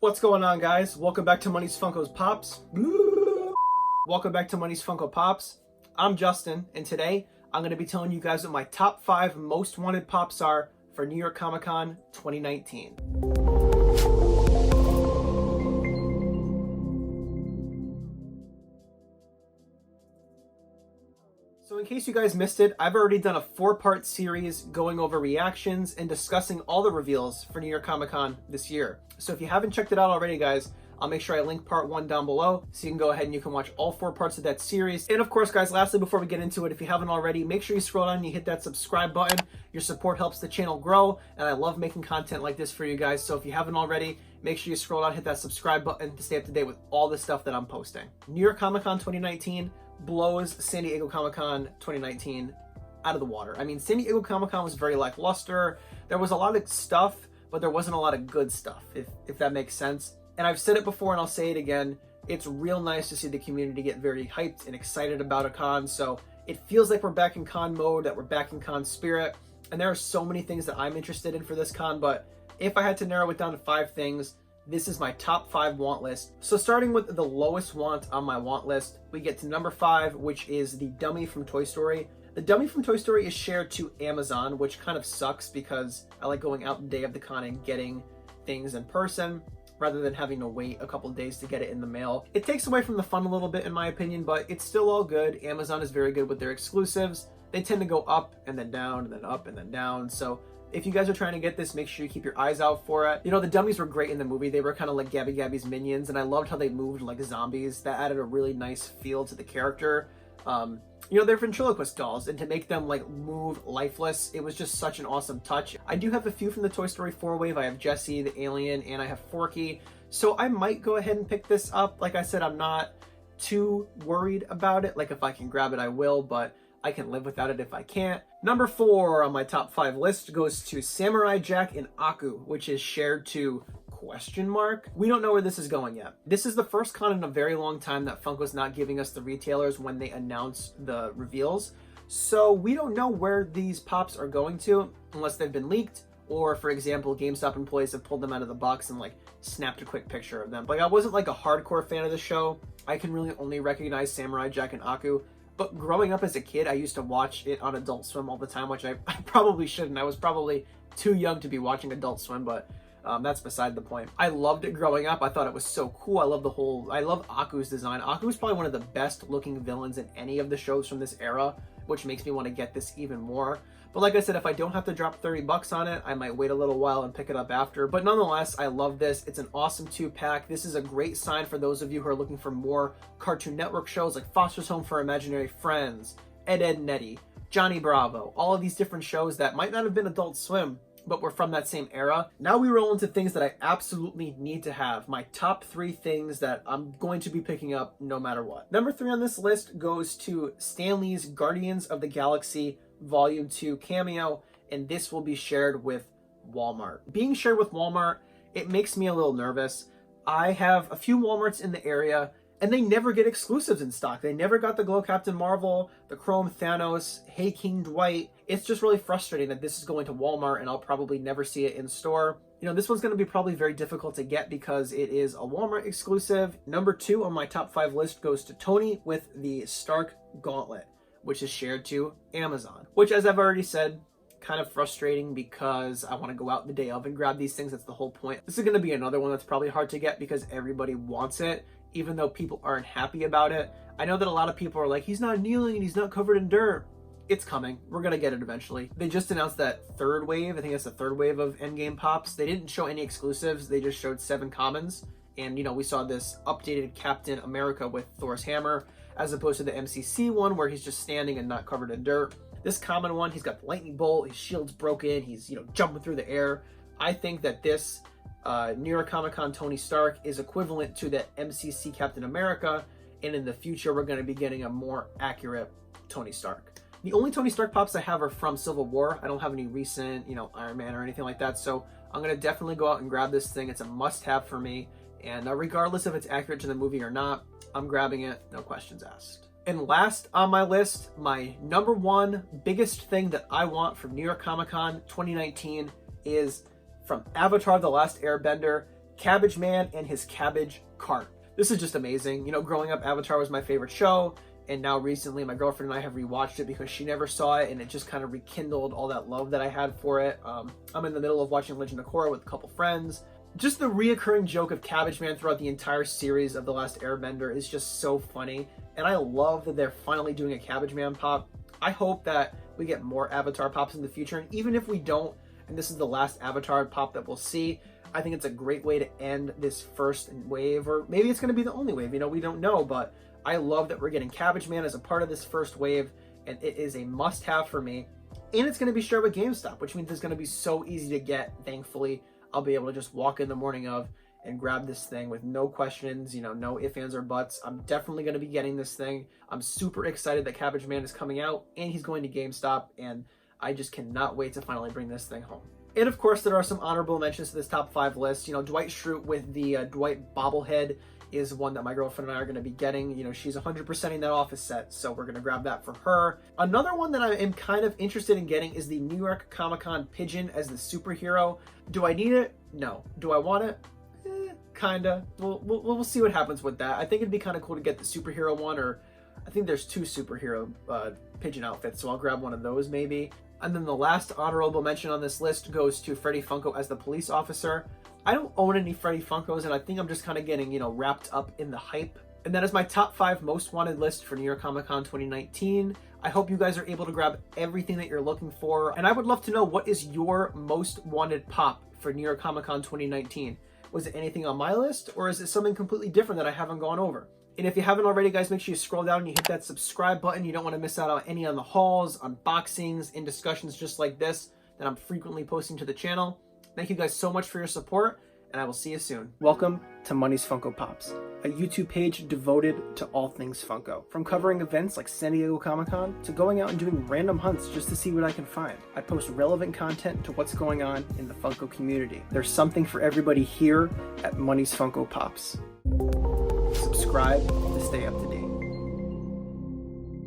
What's going on, guys? Welcome back to Money's Funko's Pops. Welcome back to Money's Funko Pops. I'm Justin, and today I'm going to be telling you guys what my top 5 most wanted pops are for New York Comic Con 2019. So in case you guys missed it, I've already done a 4-part series going over reactions and discussing all the reveals for New York Comic Con this year. So if you haven't checked it out already, guys, I'll make sure I link part 1 down below so you can go ahead and you can watch all 4 parts of that series. And of course, guys, lastly, before we get into it, if you haven't already, make sure you scroll down and you hit that subscribe button. Your support helps the channel grow, and I love making content like this for you guys. So if you haven't already, make sure you scroll down and hit that subscribe button to stay up to date with all the stuff that I'm posting. New York Comic Con 2019 blows San Diego Comic Con 2019 out of the water. I mean, San Diego Comic Con was very lackluster. There was a lot of stuff, but there wasn't a lot of good stuff, if that makes sense. And I've said it before and I'll say it again, it's real nice to see the community get very hyped and excited about a con. So it feels like we're back in con mode, that we're back in con spirit. And there are so many things that I'm interested in for this con, but if I had to narrow it down to 5 things, this is my top 5 want list. So starting with the lowest want on my want list, we get to number 5, which is the dummy from Toy Story. The dummy from Toy Story is shared to Amazon, which kind of sucks because I like going out the day of the con and getting things in person rather than having to wait a couple days to get it in the mail. It takes away from the fun a little bit in my opinion, but it's still all good. Amazon is very good with their exclusives. They tend to go up and then down and then up and then down. So if you guys are trying to get this, make sure you keep your eyes out for it. You know, the dummies were great in the movie. They were kind of like Gabby Gabby's minions, and I loved how they moved like zombies. That added a really nice feel to the character. You know, they're ventriloquist dolls, and to make them like move lifeless, it was just such an awesome touch. I do have a few from the Toy Story 4 wave. I have Jessie, the alien, and I have Forky. So I might go ahead and pick this up. Like I said, I'm not too worried about it. Like if I can grab it, I will, but I can live without it if I can't. Number 4 on my top 5 list goes to Samurai Jack and Aku, which is shared to ? We don't know where this is going yet. This is the first con in a very long time that Funko's not giving us the retailers when they announce the reveals. So we don't know where these pops are going to unless they've been leaked, or for example, GameStop employees have pulled them out of the box and like snapped a quick picture of them. Like I wasn't like a hardcore fan of the show. I can really only recognize Samurai Jack and Aku. But growing up as a kid, I used to watch it on Adult Swim all the time, which I probably shouldn't. I was probably too young to be watching Adult Swim, but that's beside the point. I loved it growing up. I thought it was so cool. I love Aku's design. Aku is probably one of the best looking villains in any of the shows from this era, which makes me want to get this even more. But like I said, if I don't have to drop 30 bucks on it, I might wait a little while and pick it up after. But nonetheless, I love this. It's an awesome 2-pack. This is a great sign for those of you who are looking for more Cartoon Network shows like Foster's Home for Imaginary Friends, Ed, Ed and Eddy, Johnny Bravo, all of these different shows that might not have been Adult Swim, but we're from that same era. Now we roll into things that I absolutely need to have. My top 3 things that I'm going to be picking up no matter what. Number 3 on this list goes to Stan Lee's Guardians of the Galaxy Volume 2 cameo, and this will be shared with Walmart. Being shared with Walmart, it makes me a little nervous. I have a few Walmarts in the area, and they never get exclusives in stock. They never got the Glow Captain Marvel, the Chrome Thanos, Hey King Dwight. It's just really frustrating that this is going to Walmart and I'll probably never see it in store. You know, this one's going to be probably very difficult to get because it is a Walmart exclusive. Number 2 on my top 5 list goes to Tony with the Stark Gauntlet, which is shared to Amazon. Which, as I've already said, kind of frustrating because I want to go out the day of and grab these things. That's the whole point. This is going to be another one that's probably hard to get because everybody wants it, even though people aren't happy about it. I know that a lot of people are like, he's not kneeling and he's not covered in dirt. It's coming. We're going to get it eventually. They just announced that 3rd wave. I think that's the 3rd wave of Endgame pops. They didn't show any exclusives. They just showed 7 commons. And, you know, we saw this updated Captain America with Thor's hammer, as opposed to the MCC one where he's just standing and not covered in dirt. This common one, he's got the lightning bolt, his shield's broken, he's, you know, jumping through the air. I think that this New York Comic Con Tony Stark is equivalent to the MCC Captain America, and in the future we're going to be getting a more accurate Tony Stark. The only Tony Stark pops I have are from Civil War. I don't have any recent, you know, Iron Man or anything like that, so I'm going to definitely go out and grab this thing. It's a must-have for me, and regardless if it's accurate to the movie or not, I'm grabbing it, no questions asked. And last on my list, my number 1 biggest thing that I want from New York Comic Con 2019 is from Avatar: The Last Airbender, Cabbage Man and his cabbage cart. This is just amazing. You know, growing up, Avatar was my favorite show, and now recently my girlfriend and I have rewatched it because she never saw it, and it just kind of rekindled all that love that I had for it. I'm in the middle of watching Legend of Korra with a couple friends. Just the reoccurring joke of Cabbage Man throughout the entire series of The Last Airbender is just so funny, and I love that they're finally doing a Cabbage Man pop. I hope that we get more Avatar pops in the future, and even if we don't, and this is the last Avatar pop that we'll see, I think it's a great way to end this first wave, or maybe it's going to be the only wave, you know, we don't know, but I love that we're getting Cabbage Man as a part of this first wave, and it is a must-have for me, and it's going to be shared with GameStop, which means it's going to be so easy to get. Thankfully, I'll be able to just walk in the morning of and grab this thing with no questions, you know, no ifs, ands, or buts. I'm definitely going to be getting this thing. I'm super excited that Cabbage Man is coming out, and he's going to GameStop, and I just cannot wait to finally bring this thing home. And of course, there are some honorable mentions to this top 5 list. You know, Dwight Schrute with the Dwight bobblehead is one that my girlfriend and I are going to be getting. You know, she's 100%ing that Office set, so we're going to grab that for her. Another one that I am kind of interested in getting is the New York Comic-Con pigeon as the superhero. Do I need it? No. Do I want it? Kinda. We'll see what happens with that. I think it'd be kind of cool to get the superhero one, or I think there's 2 superhero pigeon outfits, so I'll grab one of those maybe. And then the last honorable mention on this list goes to Freddy Funko as the police officer. I don't own any Freddy Funkos, and I think I'm just kind of getting, you know, wrapped up in the hype. And that is my top 5 most wanted list for New York Comic Con 2019. I hope you guys are able to grab everything that you're looking for. And I would love to know, what is your most wanted pop for New York Comic Con 2019? Was it anything on my list, or is it something completely different that I haven't gone over? And if you haven't already, guys, make sure you scroll down and you hit that subscribe button. You don't want to miss out on any on the hauls, unboxings, and discussions just like this that I'm frequently posting to the channel. Thank you guys so much for your support, and I will see you soon. Welcome to Money's Funko Pops, a YouTube page devoted to all things Funko. From covering events like San Diego Comic-Con to going out and doing random hunts just to see what I can find. I post relevant content to what's going on in the Funko community. There's something for everybody here at Money's Funko Pops. Subscribe to stay up to date.